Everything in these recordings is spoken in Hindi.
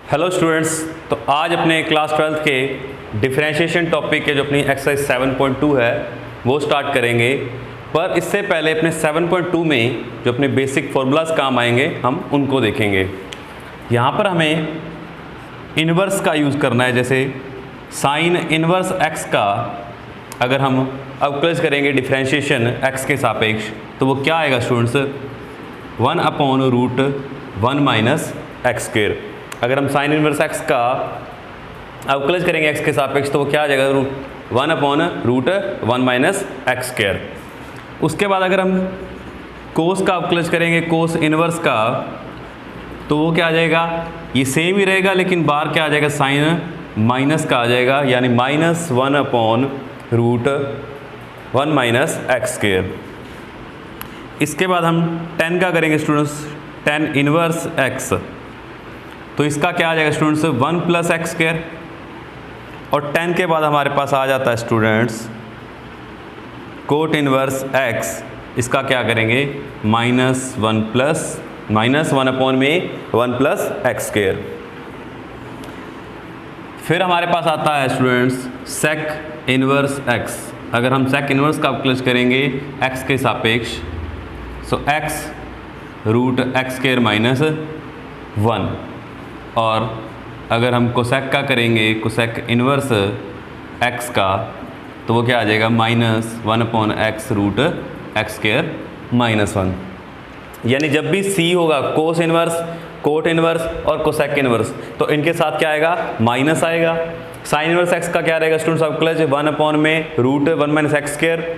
हेलो स्टूडेंट्स, तो आज अपने क्लास 12th के डिफरेंशिएशन टॉपिक के जो अपनी एक्सरसाइज 7.2 है वो स्टार्ट करेंगे। पर इससे पहले अपने 7.2 में जो अपने बेसिक फार्मूलाज काम आएंगे हम उनको देखेंगे। यहाँ पर हमें इन्वर्स का यूज़ करना है। जैसे साइन इन्वर्स एक्स का अगर हम अवकलज करेंगे डिफरेंशिएशन एक्स के सापेक्ष तो वो क्या आएगा स्टूडेंट्स, 1/√1 माइनस एक्स स्क्वायर। अगर हम साइन इनवर्स एक्स का अवकलज करेंगे एक्स के सापेक्ष तो वो क्या आ जाएगा, 1/√1 माइनस एक्स स्क्वायर। उसके बाद अगर हम कोस का अवकलज करेंगे कोस इनवर्स का तो वो क्या आ जाएगा, ये सेम ही रहेगा लेकिन बार क्या आ जाएगा, साइन माइनस का आ जाएगा, यानी -1/√1 माइनस एक्स स्क्वायर। इसके बाद हम tan का करेंगे स्टूडेंट्स, tan इनवर्स एक्स, तो इसका क्या आ जाएगा स्टूडेंट्स, 1 + एक्स स्क्वायर। और tan के बाद हमारे पास आ जाता है स्टूडेंट्स कोट इनवर्स एक्स, इसका क्या करेंगे, -1 + एक्स स्क्वायर। फिर हमारे पास आता है स्टूडेंट्स सेक इनवर्स एक्स। अगर हम सेक इनवर्स का अवकलज करेंगे एक्स के सापेक्ष सो x√x² - 1। और अगर हम कोसेक का करेंगे कोसेक इनवर्स एक्स का तो वो क्या आ जाएगा, -1/x√x² - 1। यानी जब भी C होगा कोस इनवर्स, कोट इनवर्स और कोसेक इनवर्स तो इनके साथ क्या आएगा, माइनस आएगा। साइन इनवर्स एक्स का क्या रहेगा स्टूडेंट्स अवकलज, 1/√1 - x square.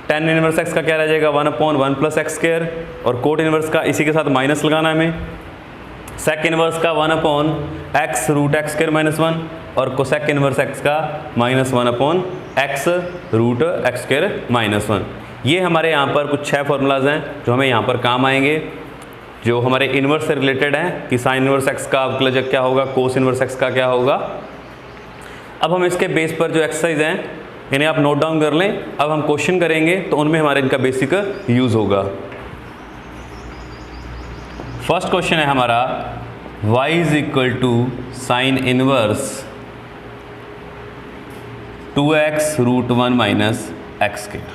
tan inverse x का क्या रह जाएगा, 1/1 + एक्स स्क्वायर। और कोट इनवर्स का इसी के साथ माइनस लगाना है हमें। सेक इनवर्स का 1/x√x² - 1 और कोसेक इनवर्स एक्स का -1/x√x² - 1। ये हमारे यहाँ पर कुछ 6 फार्मूलाज हैं जो हमें यहाँ पर काम आएंगे, जो हमारे इनवर्स से रिलेटेड हैं कि साइन इनवर्स एक्स का अवकलज क्या होगा, कोस इनवर्स एक्स का क्या होगा। अब हम इसके बेस पर जो एक्सरसाइज हैं इन्हें आप नोट डाउन कर लें। अब हम क्वेश्चन करेंगे तो उनमें हमारे इनका बेसिक यूज़ होगा। फर्स्ट क्वेश्चन है हमारा y = sine inverse 2x√1 minus X square.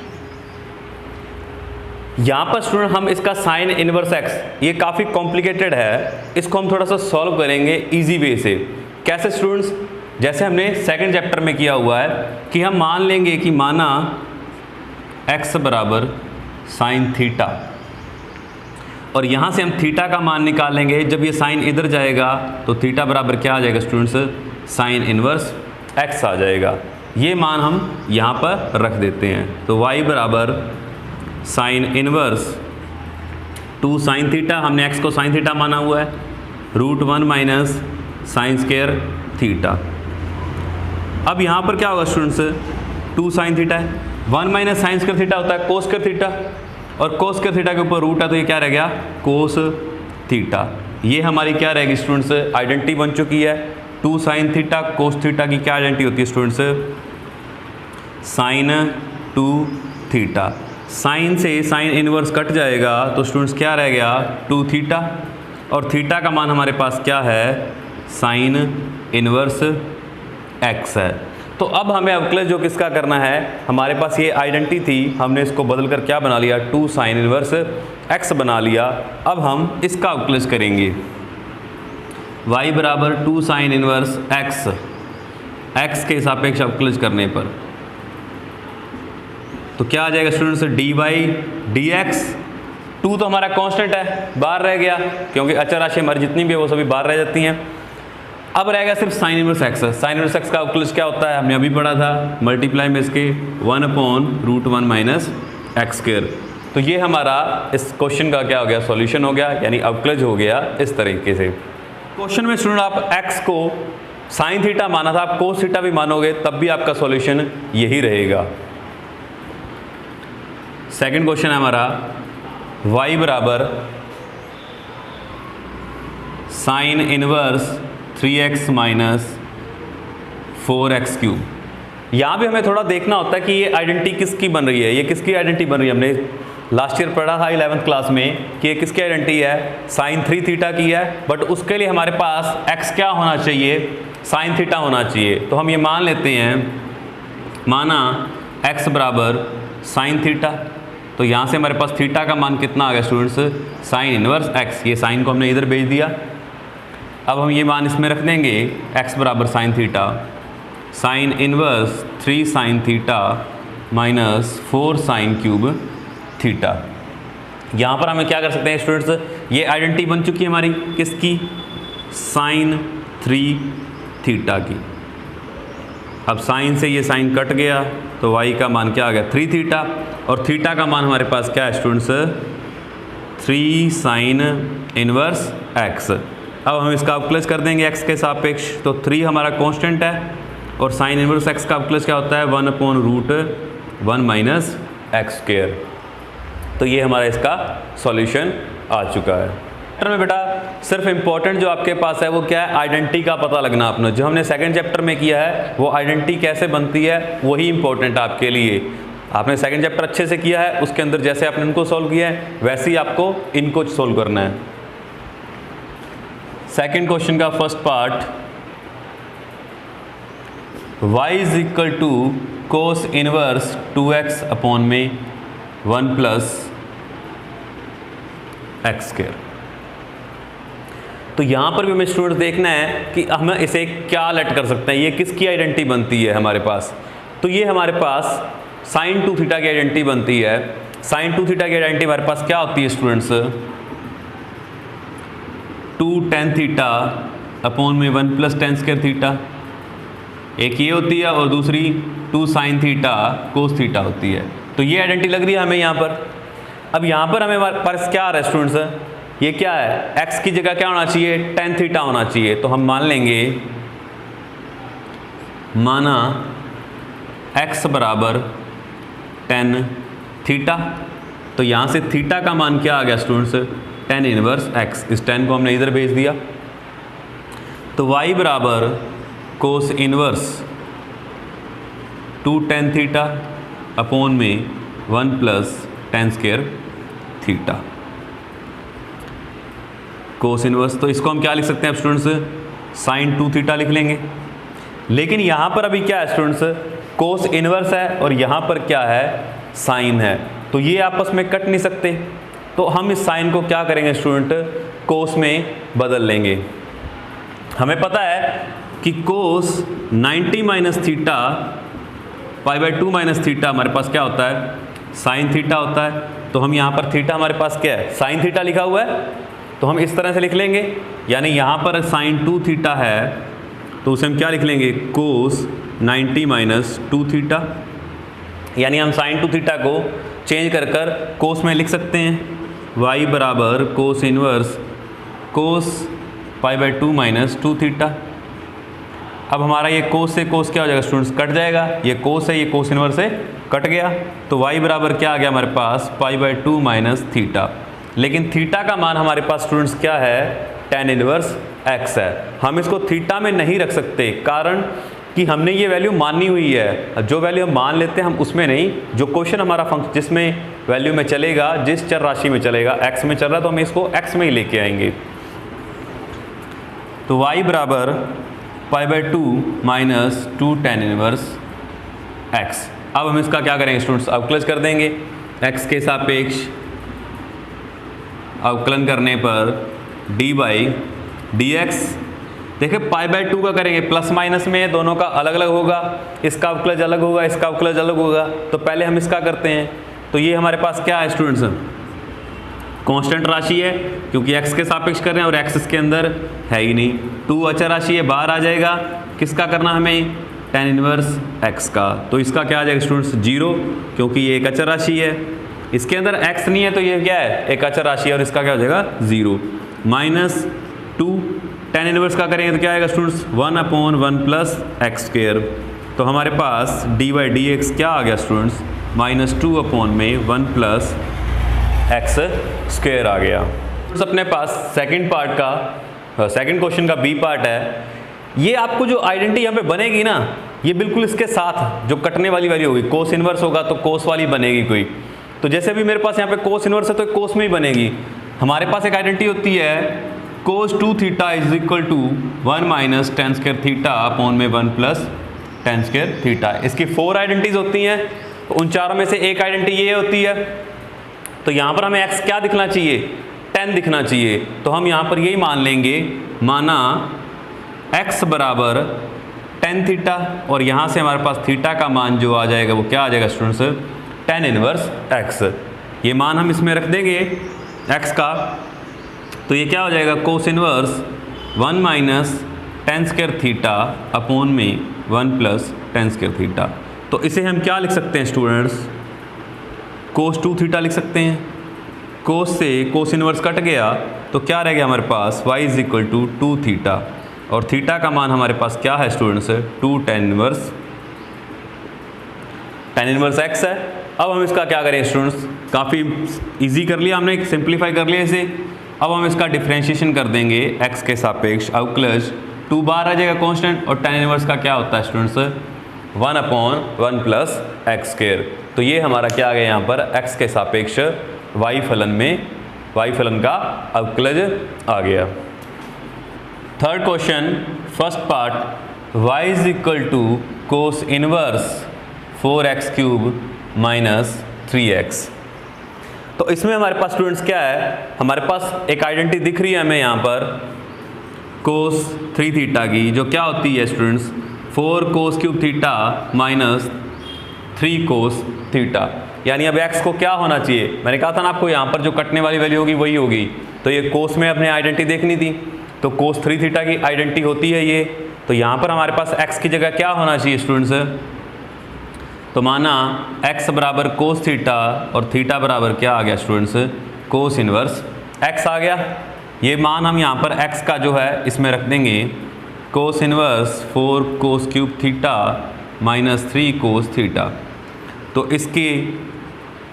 यहाँ पर स्टूडेंट हम इसका साइन इनवर्स एक्स, ये काफ़ी कॉम्प्लिकेटेड है, इसको हम थोड़ा सा सॉल्व करेंगे इजी वे से। कैसे स्टूडेंट्स, जैसे हमने सेकंड चैप्टर में किया हुआ है कि हम मान लेंगे कि माना x बराबर साइन थीटा, और यहाँ से हम थीटा का मान निकाल लेंगे। जब ये साइन इधर जाएगा तो थीटा बराबर क्या आ जाएगा स्टूडेंट्स, साइन इनवर्स x आ जाएगा। ये मान हम यहाँ पर रख देते हैं। तो y बराबर साइन इनवर्स 2 साइन थीटा, हमने x को साइन थीटा माना हुआ है, √1 माइनस साइन स्क्वायर थीटा। अब यहाँ पर क्या होगा स्टूडेंट्स, 2 साइन थीटा है, 1 माइनस साइन स्क्वायर थीटा होता है कोस स्क्वायर थीटा, और कोस स्क्वायर थीटा के ऊपर रूट है तो ये क्या रह गया, कोस थीटा। ये हमारी क्या रहेगी स्टूडेंट्स, आइडेंटिटी बन चुकी है। 2 साइन थीटा कोस थीटा की क्या आइडेंटिटी होती है स्टूडेंट्स, साइन 2 थीटा। साइन से साइन इनवर्स कट जाएगा तो स्टूडेंट्स क्या रह गया, 2 थीटा, और थीटा का मान हमारे पास क्या है, साइन इनवर्स एक्स है। तो अब हमें अवकलज जो किसका करना है, हमारे पास ये आइडेंटिटी थी, हमने इसको बदल कर क्या बना लिया, 2 साइन इनवर्स एक्स बना लिया। अब हम इसका अवकलज करेंगे, y बराबर 2 साइन इनवर्स एक्स, एक्स के सापेक्ष अवकलज करने पर तो क्या आ जाएगा स्टूडेंट्स, dy/dx। 2 तो हमारा कांस्टेंट है, बाहर रह गया क्योंकि अचर राशि हमारी जितनी भी है वो सभी बाहर रह जाती हैं। अब रहेगा सिर्फ sine inverse x. Sine inverse x का अवकलज क्या होता है, हमने अभी पढ़ा था, मल्टीप्लाई में इसके 1/√1 माइनस एक्स स्क्वायर। तो ये हमारा इस क्वेश्चन का क्या हो गया, सॉल्यूशन हो गया, यानी अवकलज हो गया इस तरीके से। क्वेश्चन में स्टूडेंट आप एक्स को साइन थीटा माना था, आप कोस थीटा भी मानोगे तब भी आपका सॉल्यूशन यही रहेगा। सेकंड क्वेश्चन है हमारा y बराबर sine inverse 3x minus 4x³। यहाँ भी हमें थोड़ा देखना होता है कि ये आइडेंटिटी किसकी बन रही है, ये किसकी आइडेंटिटी बन रही है, हमने लास्ट ईयर पढ़ा था 11th क्लास में कि किसकी आइडेंटिटी है, साइन 3 थीटा की है, बट उसके लिए हमारे पास x क्या होना चाहिए, साइन थीटा होना चाहिए। तो हम ये मान लेते हैं, माना x बराबर साइन थीटा, तो यहाँ से हमारे पास थीटा का मान कितना आ गया स्टूडेंट्स, साइन इनवर्स x। ये साइन को हमने इधर भेज दिया। अब हम ये मान इसमें रख देंगे, x बराबर sine theta, sine inverse 3 sine theta minus 4 sine cube theta. यहाँ पर हमें क्या कर सकते हैं स्टूडेंट्स, ये आइडेंटिटी बन चुकी है हमारी किसकी, साइन 3 थीटा की। अब साइन से ये साइन कट गया तो y का मान क्या आ गया, 3 थीटा, और थीटा का मान हमारे पास क्या है स्टूडेंट्स, 3 साइन इनवर्स x। अब हम इसका अवकलज कर देंगे x के सापेक्ष, तो 3 हमारा कांस्टेंट है और साइन इनवर्स x का अवकलज क्या होता है, 1/√1 माइनस एक्स स्क्वायर। तो ये हमारा इसका सॉल्यूशन आ चुका है। चैप्टर में बेटा सिर्फ इंपॉर्टेंट जो आपके पास है वो क्या है, आइडेंटिटी का पता लगना अपना। जो हमने सेकंड चैप्टर में किया है वो आइडेंटिटी कैसे बनती है वही इंपॉर्टेंट आपके लिए। आपने सेकंड चैप्टर अच्छे से किया है, उसके अंदर जैसे आपने इनको सॉल्व किया है वैसे ही आपको इनको सॉल्व करना है। सेकंड क्वेश्चन का first part, y is equal to cos inverse 2x upon में 1 प्लस एक्स स्क्वायर। तो यहां पर भी हमें स्टूडेंट्स देखना है कि हम इसे क्या लेट कर सकते हैं, ये किसकी आइडेंटिटी बनती है हमारे पास। तो ये हमारे पास साइन 2 थीटा की आइडेंटिटी बनती है। साइन 2 थीटा की आइडेंटिटी हमारे पास क्या होती है स्टूडेंट्स, 2 tan थीटा अपॉन में 1 प्लस tan स्क्वायर थीटा। एक ये होती है और दूसरी 2 साइन थीटा कोस थीटा होती है। तो ये आइडेंटिटी लग रही है हमें यहाँ पर। अब यहाँ पर हमें पास क्या आ रहा है स्टूडेंट्स, ये क्या है, x की जगह क्या होना चाहिए, tan थीटा होना चाहिए। तो हम मान लेंगे, माना x बराबर tan थीटा, तो यहाँ से थीटा का मान क्या आ गया स्टूडेंट्स, tan इनवर्स x। इस tan को हमने इधर भेज दिया। तो y बराबर cos inverse 2 tan theta upon में 1 plus tan square theta cos inverse. तो इसको हम क्या लिख सकते हैं स्टूडेंट्स, साइन 2 थीटा लिख लेंगे। लेकिन यहाँ पर अभी क्या है स्टूडेंट्स, कोस इनवर्स है और यहाँ पर क्या है, साइन है। तो ये आपस में कट नहीं सकते, तो हम इस साइन को क्या करेंगे स्टूडेंट, कोस में बदल लेंगे। हमें पता है कि कोस 90 माइनस थीटा π/2 माइनस थीटा हमारे पास क्या होता है, साइन थीटा होता है। तो हम यहाँ पर थीटा हमारे पास क्या है, साइन थीटा लिखा हुआ है, तो हम इस तरह से लिख लेंगे। यानी यहाँ पर साइन 2 थीटा है तो उसे हम क्या लिख लेंगे, कोस 90 माइनस 2 थीटा। यानी हम साइन 2 थीटा को चेंज कर कर कोस में लिख सकते हैं। y बराबर cos inverse cos π/2 minus 2 theta. अब हमारा ये कोस से कोस क्या हो जाएगा स्टूडेंट्स, कट जाएगा। ये कोस है, ये कोस इनवर्स से कट गया। तो y बराबर क्या आ गया हमारे पास, π/2 माइनस थीटा। लेकिन थीटा का मान हमारे पास स्टूडेंट्स क्या है, tan इनवर्स x है। हम इसको थीटा में नहीं रख सकते, कारण कि हमने ये वैल्यू मानी हुई है। जो वैल्यू हम मान लेते हैं हम उसमें नहीं, जो क्वेश्चन हमारा फंक्शन जिसमें वैल्यू में चलेगा, जिस चर राशि में चलेगा, x में चल रहा है तो हम इसको x में ही लेके आएंगे। तो y बराबर π/2 माइनस 2 tan इनवर्स x। अब हम इसका क्या करेंगे स्टूडेंट्स, अवकलज कर देंगे। x के सापेक्ष अवकलन करने पर d/dx। देखिए π/2 का करेंगे, प्लस माइनस में दोनों का अलग अलग होगा, इसका अवकलज अलग होगा, इसका अवकलज अलग होगा। तो पहले हम इसका करते हैं। तो ये हमारे पास क्या है स्टूडेंट्स, कांस्टेंट राशि है क्योंकि x के सापेक्ष कर रहे हैं और x इसके अंदर है ही नहीं। 2 अचर राशि है, बाहर आ जाएगा। किसका करना हमें, tan इनवर्स x का। तो इसका क्या आ जाएगा स्टूडेंट्स, 0, क्योंकि ये एक अचर राशि है। इसके अंदर x नहीं है तो ये क्या है, एक अचर राशि है और इसका क्या हो जाएगा 0। माइनस 2 tan इनवर्स का करेंगे तो क्या आएगा स्टूडेंट्स, 1/1 प्लस एक्स स्क्वायर। तो हमारे पास d/dx क्या आ गया स्टूडेंट्स, -2/1 प्लस एक्स स्क्वायर आ गया। तो अपने पास सेकंड पार्ट का, सेकंड क्वेश्चन का बी पार्ट है। ये आपको जो आइडेंटिटी यहाँ पे बनेगी ना, ये बिल्कुल इसके साथ जो कटने वाली वैल्यू होगी, कोस इनवर्स होगा तो कोस वाली बनेगी कोई। तो जैसे भी मेरे पास यहाँ पे कोस इनवर्स है तो कोस में ही बनेगी। हमारे पास एक आइडेंटिटी होती है cos 2 theta is equal to 1 minus tan square theta upon में 1 प्लस टेन स्क्वायर थीटा। इसकी 4 आइडेंटिटीज होती हैं, तो उन चारों में से एक आइडेंटिटी ये होती है। तो यहाँ पर हमें x क्या दिखना चाहिए, 10 दिखना चाहिए। तो हम यहाँ पर यही मान लेंगे, माना x बराबर 10 थीटा, और यहाँ से हमारे पास थीटा का मान जो आ जाएगा वो क्या आ जाएगा स्टूडेंट्स, 10 इनवर्स x। ये मान हम इसमें रख देंगे x का, तो ये क्या हो जाएगा cos inverse 1 minus tan square theta upon में 1 प्लस टेन स्क्वायर थीटा। तो इसे हम क्या लिख सकते हैं स्टूडेंट्स, कोस 2 थीटा लिख सकते हैं। कोस से कोस इनवर्स कट गया तो क्या रह गया हमारे पास, y is equal to 2 theta, और थीटा का मान हमारे पास क्या है स्टूडेंट्स, 2 टेन इनवर्स x है। अब हम इसका क्या करें स्टूडेंट्स, काफ़ी इजी कर लिया हमने, सिंप्लीफाई कर लिया इसे। अब हम इसका डिफ्रेंशिएशन कर देंगे x के सापेक्ष, अवकलज 2 बार आ जाएगा कांस्टेंट, और टेन इनवर्स का क्या होता है students, 1 upon 1 plus x square. तो ये हमारा क्या आ गया यहाँ पर x के सापेक्ष y फलन में, y फलन का अवकलज आ गया। Third question, first part, y is equal to cos inverse 4x cube minus 3x। तो इसमें हमारे पास स्टूडेंट्स क्या है, हमारे पास एक आइडेंटिटी दिख रही है हमें यहाँ पर कोस 3 थीटा की, जो क्या होती है students 4 cos cube theta minus 3 cos theta. यानी अब x को क्या होना चाहिए, मैंने कहा था ना आपको यहाँ पर जो कटने वाली वैल्यू होगी वही होगी। तो ये कोस में अपने आइडेंटिटी देखनी थी, तो कोस 3 थीटा की आइडेंटिटी होती है ये। तो यहाँ पर हमारे पास x की जगह क्या होना चाहिए स्टूडेंट्स, तो माना x बराबर कोस थीटा और थीटा बराबर क्या आ गया स्टूडेंट्स, कोस इनवर्स x आ गया। ये मान हम यहाँ पर x का जो है इसमें रख देंगे cos inverse 4 cos cube theta minus 3 cos theta. तो इसकी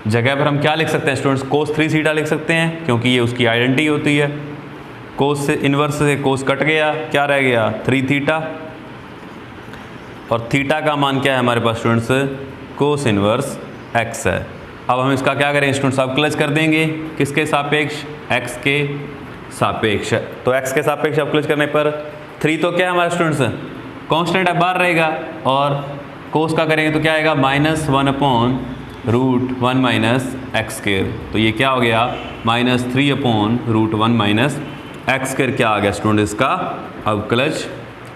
जगह पर हम क्या लिख सकते हैं स्टूडेंट्स, कोस 3 थीटा लिख सकते हैं, क्योंकि ये उसकी आइडेंटिटी होती है। कोस से इनवर्स से कोस कट गया, क्या रह गया 3 थीटा, और थीटा का मान क्या है हमारे पास स्टूडेंट्स, कोस इनवर्स x है। अब हम इसका क्या करें स्टूडेंट्स, अवकलज कर देंगे, किसके सापेक्ष, x के सापेक्ष। तो x के सापेक्ष अवकलज करने पर 3 तो क्या है हमारे स्टूडेंट्स, कांस्टेंट है बाहर रहेगा, और कोस का करेंगे तो क्या आएगा minus 1 upon root 1 minus X square. तो ये क्या हो गया minus 3 upon root 1 minus X square, क्या आ गया स्टूडेंट, इसका अवकलज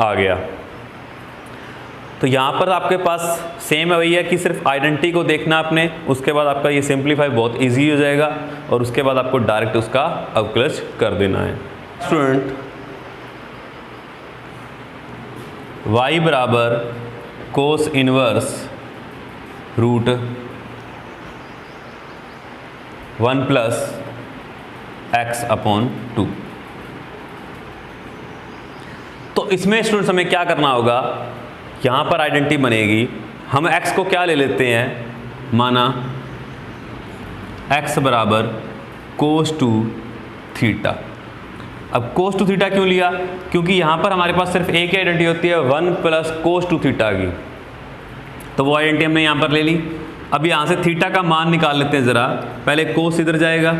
आ गया। तो यहाँ पर आपके पास सेम है भैया कि सिर्फ आइडेंटिटी को देखना आपने, उसके बाद आपका ये सिंप्लीफाई बहुत इजी हो जाएगा, और उसके बाद आपको डायरेक्ट उसका अवकलज कर देना है। स्टूडेंट y बराबर cos inverse root 1 plus X upon 2। तो इसमें स्टूडेंट्स हमें क्या करना होगा, यहाँ पर आइडेंटिटी बनेगी, हम x को क्या ले लेते हैं, माना x बराबर कोस 2 थीटा। अब कोस 2 थीटा क्यों लिया, क्योंकि यहाँ पर हमारे पास सिर्फ एक ही आइडेंटिटी होती है 1 प्लस कोस 2 थीटा की, तो वो आइडेंटिटी हमने यहाँ पर ले ली। अब यहाँ से थीटा का मान निकाल लेते हैं ज़रा, पहले कोस इधर जाएगा,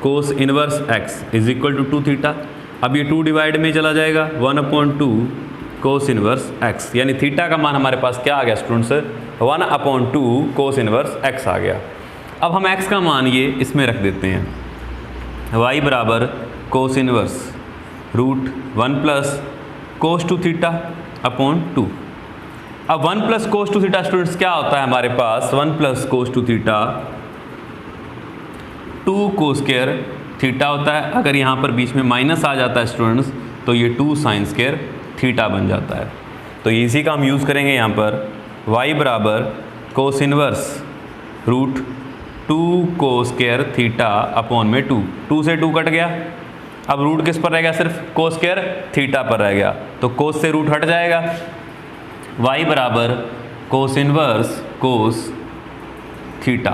cos inverse x is equal to 2 theta. अब ये 2 डिवाइड में चला जाएगा 1/2 कोस इनवर्स x, यानी थीटा का मान हमारे पास क्या आ गया स्टूडेंट्स, 1/2 कोस इनवर्स x आ गया। अब हम x का मान ये इसमें रख देते हैं, y बराबर cos inverse root 1 plus cos 2 theta upon 2। अब 1 प्लस कोस 2 थीटा स्टूडेंट्स क्या होता है हमारे पास, 1 plus cos 2 theta 2 cos square theta होता है। अगर यहाँ पर बीच में माइनस आ जाता है स्टूडेंट्स तो ये 2 साइन स्क्वायर थीटा बन जाता है। तो इसी का हम यूज़ करेंगे यहाँ पर, y बराबर cos inverse root 2 cos square theta upon में 2 से 2 कट गया। अब रूट किस पर रह गया, सिर्फ कोस स्क्वायर थीटा पर रह गया, तो कोस से रूट हट जाएगा। y बराबर कोस इनवर्स कोस थीटा,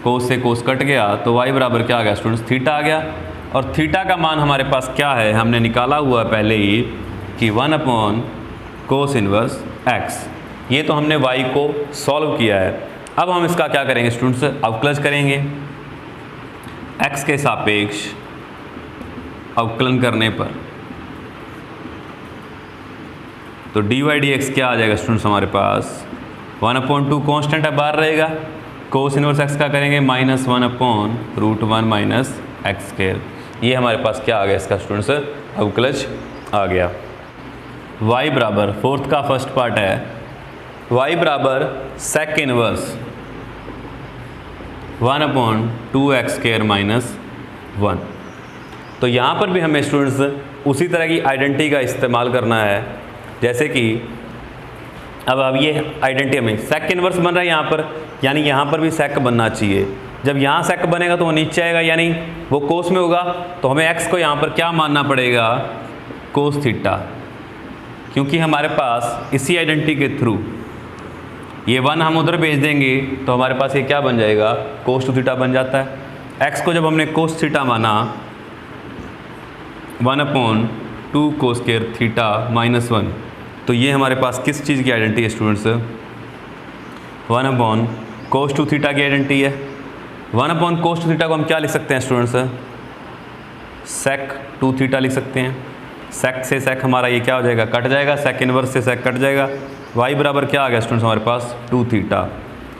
कोस से कोस कट गया तो y बराबर क्या आ गया स्टूडेंट्स, थीटा आ गया। और थीटा का मान हमारे पास क्या है, हमने निकाला हुआ पहले ही कि 1 अपॉन कोस इनवर्स x। ये तो हमने y को सॉल्व किया है। अब हम इसका क्या करेंगे स्टूडेंट्स, अवकलज करेंगे। x के सापेक्ष अवकलन करने पर तो dy/dx क्या आ जाएगा स्टूडेंट्स हमारे पास 1/2 कांस्टेंट है बाहर रहेगा, कोस इनवर्स x का करेंगे -1/√1 x²। ये हमारे पास क्या आ गया इसका स्टूडेंट्स, अवकलज आ गया। y बराबर, फोर्थ का फर्स्ट पार्ट है, y बराबर सेक इनवर्स 1/2x² - 1। तो यहाँ पर भी हमें स्टूडेंट्स उसी तरह की आइडेंटिटी का इस्तेमाल करना है, जैसे कि अब ये आइडेंटिटी हमें सेक इनवर्स बन रहा है यहाँ पर, यानी यहाँ पर भी सेक बनना चाहिए। जब यहाँ सेक बनेगा तो वो नीचे आएगा, यानी वो कोस में होगा, तो हमें x को यहाँ पर क्या मानना पड़ेगा, कोस थीटा, क्योंकि हमारे पास इसी आइडेंटिटी के थ्रू ये 1 हम उधर भेज देंगे तो हमारे पास ये क्या बन जाएगा, कोस टू थीटा बन जाता है। x को जब हमने कोस थीटा माना 1/2 कोस² थीटा -1, तो ये हमारे पास किस चीज़ की आइडेंटिटी है स्टूडेंट्स, 1/cos टू थीटा की आइडेंटिटी है। 1/cos टू थीटा को हम क्या लिख सकते हैं स्टूडेंट्स, सेक टू थीटा लिख सकते हैं। सेक से सेक हमारा ये क्या हो जाएगा, कट जाएगा, सेक इनवर्स से सेक कट जाएगा। y बराबर क्या आ गया स्टूडेंट्स हमारे पास 2 थीटा,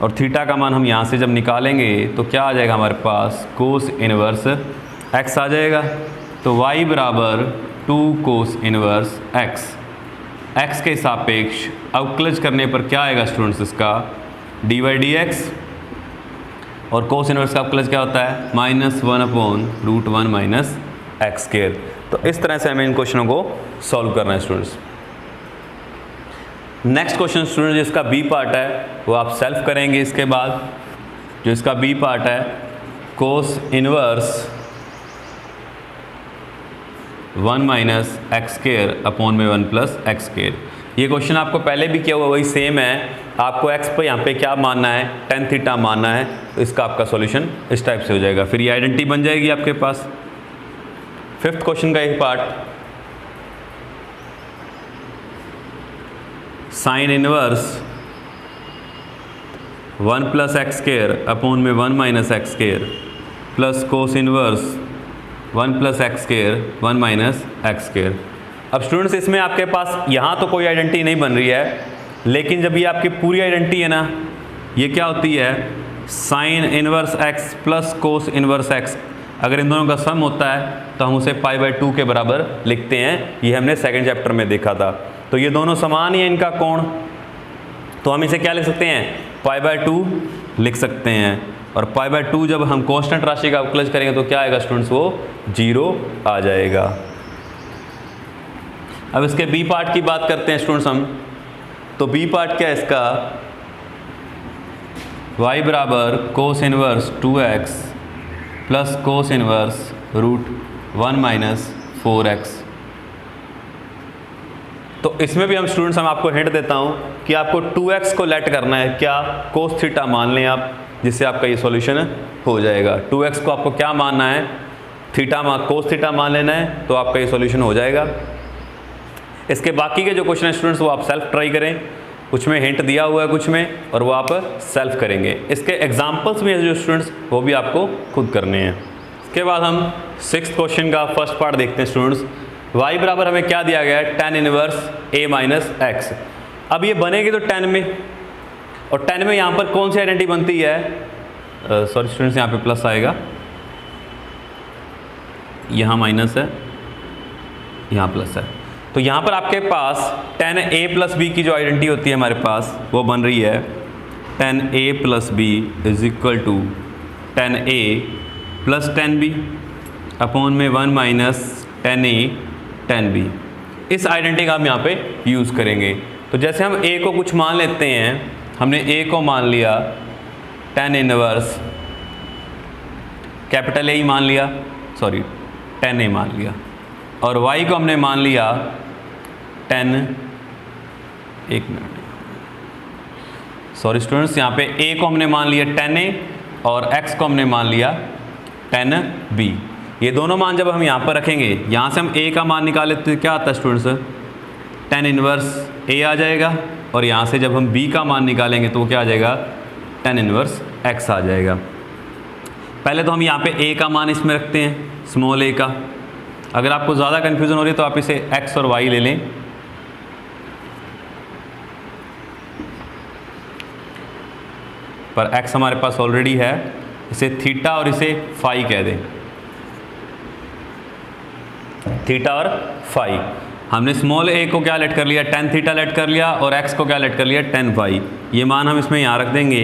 और थीटा का मान हम यहाँ से जब निकालेंगे तो क्या आ जाएगा हमारे पास, कोस इनवर्स x आ जाएगा। तो y बराबर 2 कोस इनवर्स x के सापेक्ष अवकलज करने पर क्या आएगा स्टूडेंट्स इसका, dy/dx, और कोस इनवर्स का अवकलज क्या होता है, -1/√1 x²। तो इस तरह से हमें इन क्वेश्चनों को सॉल्व करना है स्टूडेंट्स। नेक्स्ट क्वेश्चन स्टूडेंट जिसका बी पार्ट है वो आप सेल्फ करेंगे। इसके बाद जो इसका बी पार्ट है, कोस इनवर्स 1 - x²/1 + x²। ये क्वेश्चन आपको पहले भी किया हुआ, वही सेम है। आपको x पे यहाँ पे क्या मानना है, tan थीटा मानना है, तो इसका आपका सॉल्यूशन इस टाइप से हो जाएगा। फिर ये आइडेंटिटी बन जाएगी आपके पास। फिफ्थ क्वेश्चन का एक part, sine inverse 1 + x²/1 - x² plus cos inverse 1 + x²/1 - x²। अब स्टूडेंट्स इसमें आपके पास यहाँ तो कोई आइडेंटिटी नहीं बन रही है, लेकिन जब ये आपकी पूरी आइडेंटिटी है ना, ये क्या होती है, sine inverse x plus cos inverse x, अगर इन दोनों का सम होता है तो हम उसे π/2 के बराबर लिखते हैं। ये हमने सेकंड चैप्टर में देखा था। तो ये दोनों समान ही है इनका कोण, तो हम इसे क्या लिख सकते हैं, π/2 लिख सकते हैं। और π/2 जब हम कांस्टेंट राशि का अवकलज करेंगे तो क्या आएगा स्टूडेंट्स, वो 0 आ जाएगा। अब इसके बी पार्ट की बात करते हैं स्टूडेंट्स हम। तो बी पार्ट क्या है इसका, y बराबर cos inverse 2x plus cos inverse √1 - 4x। तो इसमें भी हम स्टूडेंट्स हम आपको हिंट देता हूं कि आपको 2x को लेट करना है, क्या, कोस थीटा मान लें आप, जिससे आपका ये सॉल्यूशन हो जाएगा। 2x को आपको क्या मानना है, कोस थीटा मान लेना है, तो आपका ये सॉल्यूशन हो जाएगा। इसके बाकी के जो क्वेश्चन है स्टूडेंट्स वो आप सेल्फ ट्राई करें, कुछ में हिंट दिया हुआ है कुछ में, और वो आप सेल्फ करेंगे। इसके एग्जांपल्स भी है जो स्टूडेंट्स वो भी आपको खुद करने हैं। इसके बाद हम 6th क्वेश्चन का फर्स्ट पार्ट देखते हैं स्टूडेंट्स। y बराबर हमें क्या दिया गया है, tan इनवर्स a - x। अब ये बनेगी तो tan में, और tan में यहाँ पर कौन सी आइडेंटिटी बनती है, सॉरी स्टूडेंट्स यहाँ पे प्लस आएगा, यहाँ माइनस है, यहाँ प्लस है। तो यहाँ पर आपके पास tan a + b की जो आइडेंटिटी होती है हमारे पास वो बन रही है tan a + b = tan a + tan b upon में 1 - tan a tan b। इस आइडेंटिटी का हम यहाँ पे यूज़ करेंगे। तो जैसे हम a को कुछ मान लेते हैं, हमने a को मान लिया tan इनवर्स कैपिटल A ही मान लिया, सॉरी tan a मान लिया, और y को हमने मान लिया tan, एक मिनट, सॉरी स्टूडेंट्स, यहाँ पे a को हमने मान लिया tan a और x को हमने मान लिया tan b। ये दोनों मान जब हम यहाँ पर रखेंगे, यहाँ से हम a का मान निकाले तो क्या आता है स्टूडेंट्स, tan इनवर्स a आ जाएगा, और यहाँ से जब हम b का मान निकालेंगे तो क्या आ जाएगा, tan इनवर्स x आ जाएगा। पहले तो हम यहाँ पे a का मान इसमें रखते हैं, स्मॉल a का। अगर आपको ज़्यादा कन्फ्यूज़न हो रही है तो आप इसे x और y ले लें। पर x हमारे पास ऑलरेडी है, इसे थीटा और इसे फाई कह दें, थीटा और फाई। हमने स्मॉल a को क्या लेट कर लिया, tan थीटा लेट कर लिया, और x को क्या लेट कर लिया, tan फाई। ये मान हम इसमें यहाँ रख देंगे।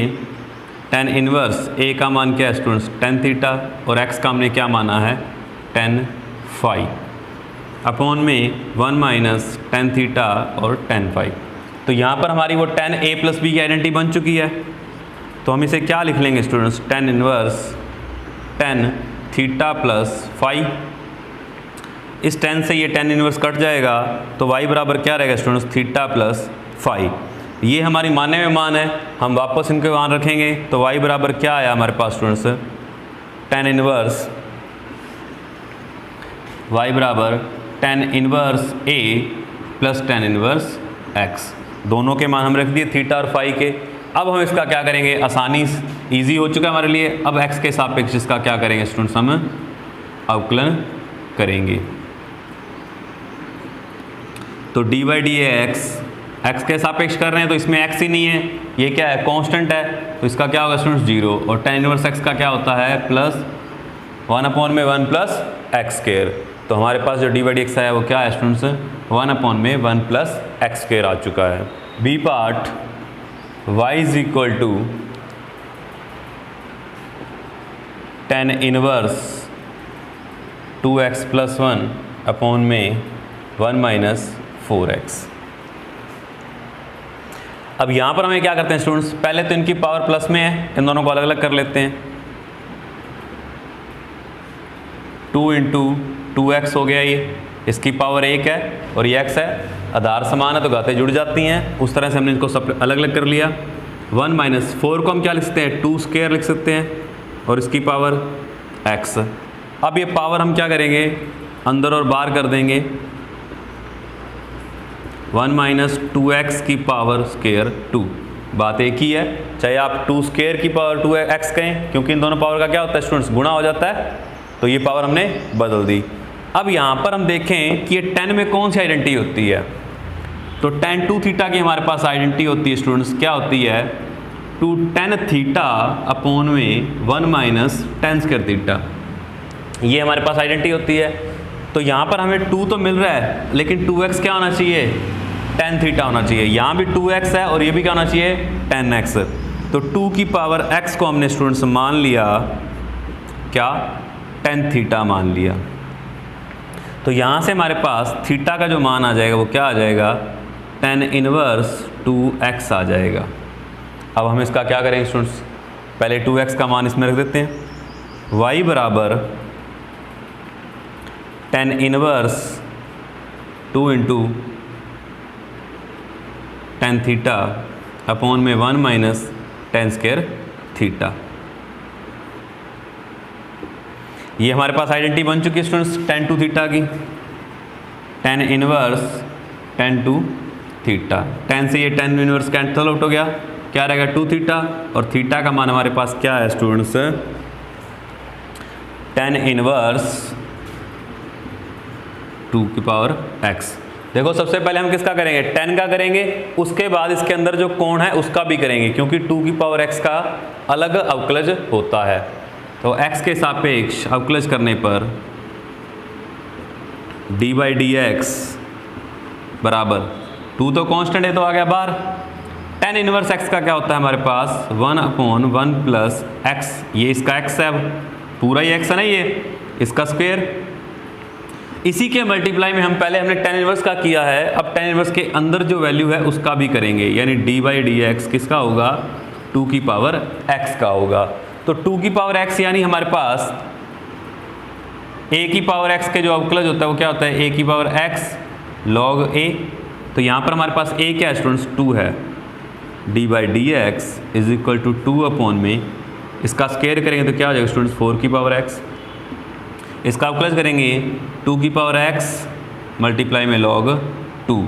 tan इनवर्स a का मान क्या है स्टूडेंट्स, tan थीटा, और x का हमने क्या माना है, tan फाई, अपॉन में 1 माइनस tan थीटा और tan फाई। तो यहाँ पर हमारी वो tan a प्लस b की आइडेंटिटी बन चुकी है। तो हम इसे क्या लिख लेंगे students, tan inverse tan theta plus phi. इस tan से ये tan इनवर्स कट जाएगा, तो y बराबर क्या रहेगा स्टूडेंट्स, थीटा प्लस फाई। ये हमारी माने में मान है, हम वापस इनके मान रखेंगे। तो y बराबर क्या आया हमारे पास स्टूडेंट्स, tan इनवर्स, y बराबर tan inverse a plus tan inverse x। दोनों के मान हम रख दिए थीटा और फाई के। अब हम इसका क्या करेंगे, आसानी ईजी हो चुका है हमारे लिए। अब x के सापेक्ष इसका क्या करेंगे स्टूडेंट्स, हम अवकलन करेंगे। तो डी बाई डी एक्स के सापेक्ष कर रहे हैं, तो इसमें x ही नहीं है, ये क्या है, कांस्टेंट है, तो इसका क्या होगा स्टूडेंट्स, 0। और tan इनवर्स x का क्या होता है, प्लस 1 अपॉन में 1 प्लस एक्स स्क्वायर। तो हमारे पास जो डी बाई डी एक्स है वो क्या है स्टूडेंट्स, 1 अपॉन में 1 प्लस एक्स स्क्वायर आ चुका है। B part, y is equal to tan inverse 2x plus 1 upon में 1 माइनस 4x। अब यहाँ पर हमें क्या करते हैं स्टूडेंट्स, पहले तो इनकी पावर प्लस में है, इन दोनों को अलग अलग कर लेते हैं। 2 इंटू 2x हो गया, ये इसकी पावर 1 है और ये x है, आधार समान है तो घातें जुड़ जाती हैं। उस तरह से हमने इनको सब अलग अलग कर लिया। 1 माइनस 4 को हम क्या लिख सकते हैं, 2 स्क्वायर लिख सकते हैं, और इसकी पावर x। अब ये पावर हम क्या करेंगे, अंदर और बाहर कर देंगे। 1 माइनस 2x की पावर स्क्वायर 2, बात एक ही है, चाहे आप 2 स्क्वायर की पावर 2x कहें, क्योंकि इन दोनों पावर का क्या होता है स्टूडेंट्स, गुणा हो जाता है। तो ये पावर हमने बदल दी। अब यहाँ पर हम देखें कि ये tan में कौन सी आइडेंटिटी होती है, तो tan 2 थीटा की हमारे पास आइडेंटिटी होती है स्टूडेंट्स, क्या होती है, 2 tan थीटा अपॉन में 1 माइनस tan स्क्वायर थीटा। ये हमारे पास आइडेंटिटी होती है। तो यहाँ पर हमें 2 तो मिल रहा है, लेकिन 2x क्या होना चाहिए, tan थीटा होना चाहिए। यहाँ भी 2x है और ये भी क्या होना चाहिए, tan x। तो 2 की पावर x को हमने स्टूडेंट्स मान लिया क्या, tan थीटा मान लिया। तो यहाँ से हमारे पास थीटा का जो मान आ जाएगा वो क्या आ जाएगा, tan इनवर्स 2x आ जाएगा। अब हम इसका क्या करेंगे स्टूडेंट्स, पहले 2x का मान इसमें रख देते हैं। y बराबर tan inverse 2 into tan theta upon में 1 माइनस tan स्क्वायर थीटा। ये हमारे पास आइडेंटिटी बन चुकी है स्टूडेंट्स tan 2 थीटा की। tan inverse tan 2 theta, tan से ये tan इनवर्स कैंसल आउट हो गया, क्या रहेगा 2 थीटा, और थीटा का मान हमारे पास क्या है स्टूडेंट्स, tan इनवर्स 2 की पावर x। देखो सबसे पहले हम किसका करेंगे, tan का करेंगे, उसके बाद इसके अंदर जो कोण है उसका भी करेंगे, क्योंकि 2 की पावर x का अलग अवकलज होता है। तो x के सापेक्ष अवकलज करने पर डी बाई डी एक्स बराबर 2 तो कांस्टेंट है तो आ गया बाहर। tan इनवर्स x का क्या होता है हमारे पास, 1 अपॉन 1 प्लस x। ये इसका x है, अब पूरा ही x है ना, ये इसका स्क्वायर। इसी के मल्टीप्लाई में हम पहले हमने tan इनवर्स का किया है, अब tan इनवर्स के अंदर जो वैल्यू है उसका भी करेंगे, यानी डी बाई डी एक्स किसका होगा, 2 की पावर x का होगा। तो 2 की पावर x यानी हमारे पास a की पावर x के जो अवकलज होता है वो क्या होता है, a की पावर x log a। तो यहाँ पर हमारे पास a क्या है स्टूडेंट्स, 2 है। D by D X is equal to 2 upon में इसका स्क्वायर करेंगे तो क्या हो जाएगा स्टूडेंट्स, 4 की पावर x। इसका अवकलज करेंगे 2 की पावर x मल्टीप्लाई में log 2।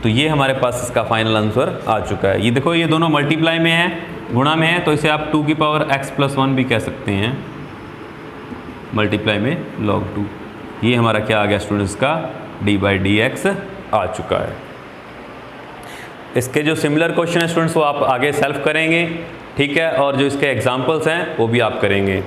तो ये हमारे पास इसका फाइनल आंसर आ चुका है। ये देखो ये दोनों मल्टीप्लाई में है, गुणा में है तो इसे आप 2 की पावर x प्लस 1 भी कह सकते हैं, मल्टीप्लाई में log 2। ये हमारा क्या आ गया स्टूडेंट्स का d/dx आ चुका है। इसके जो सिमिलर क्वेश्चन है स्टूडेंट्स वो आप आगे सेल्फ करेंगे, ठीक है, और जो इसके एग्जांपल्स हैं वो भी आप करेंगे।